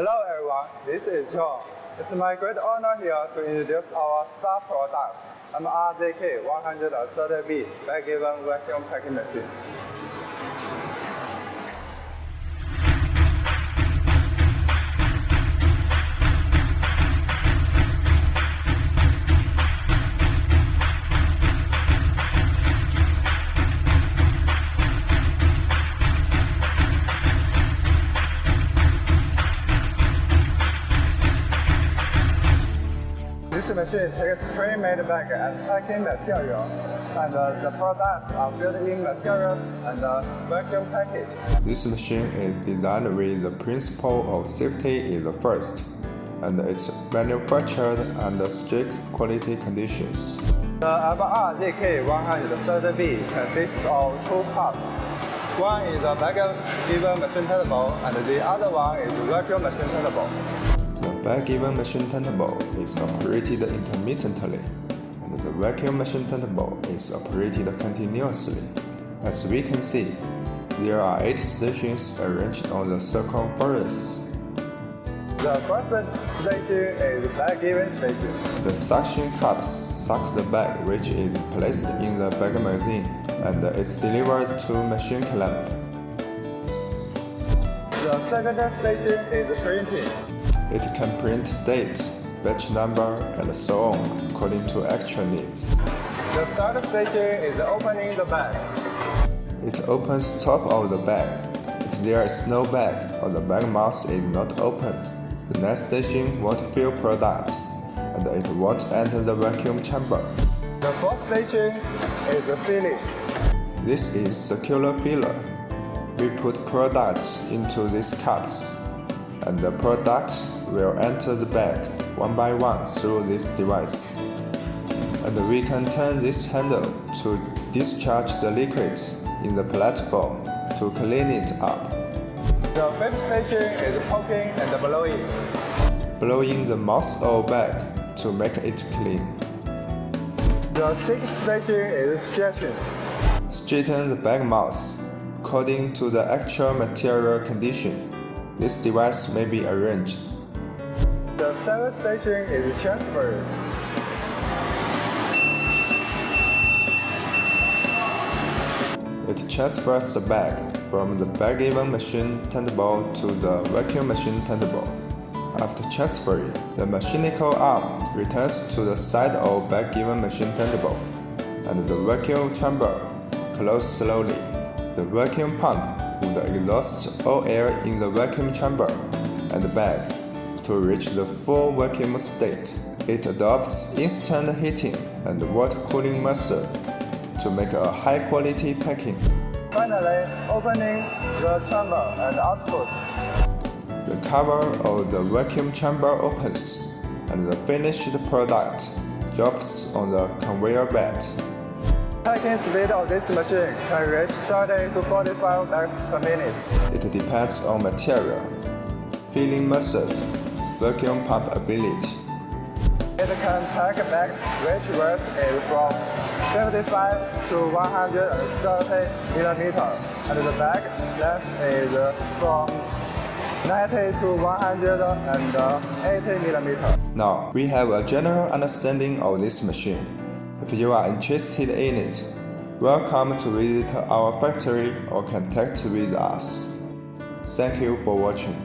Hello everyone, this is John. It's my great honor here to introduce our star product, MRZK 130B bag-given vacuum packing machine. This machine takes pre-made bag and packing material, and the products are built-in materials and vacuum package. This machine is designed with the principle of safety is the first, and it's manufactured under strict quality conditions. The MRZK 130B consists of two parts. One is a bag-given machine turntable, and the other one is vacuum machine turntable. The bag-given machine turntable is operated intermittently, and the vacuum machine turntable is operated continuously. As we can see, there are 8 stations arranged on the circumference. The first station is bag-given station. The suction cups suck the bag, which is placed in the bag magazine, and it's delivered to machine clamp. The second station is printing. It can print date, batch number, and so on, according to actual needs. The third station is opening the bag. It opens top of the bag. If there is no bag or the bag mouth is not opened, the next station won't fill products, and it won't enter the vacuum chamber. The fourth station is the filling. This is circular filler. We put products into these cups, and the product will enter the bag one by one through this device. And we can turn this handle to discharge the liquid in the platform to clean it up. The fifth station is poking and blowing. Blowing the mouth of bag to make it clean. The sixth station is stretching. Straighten the bag mouth according to the actual material condition. This device may be arranged. The seventh station is transfer. It transfers the bag from the bag-given machine turntable to the vacuum machine turntable. After transferring, the mechanical arm returns to the side of bag-given machine turntable, and the vacuum chamber closes slowly. The vacuum pump would exhaust all air in the vacuum chamber and the bag to reach the full vacuum state. It adopts instant heating and water cooling method to make a high-quality packing. Finally, opening the chamber and output. The cover of the vacuum chamber opens, and the finished product drops on the conveyor belt. Packing speed of this machine can reach 30 to 45 bags per minute. It depends on material, filling method, vacuum pump ability. It can pack bags which weight is from 75 to 130 millimeters, and the bag length is from 90 to 180 millimeters. Now, we have a general understanding of this machine. If you are interested in it, welcome to visit our factory or contact with us. Thank you for watching.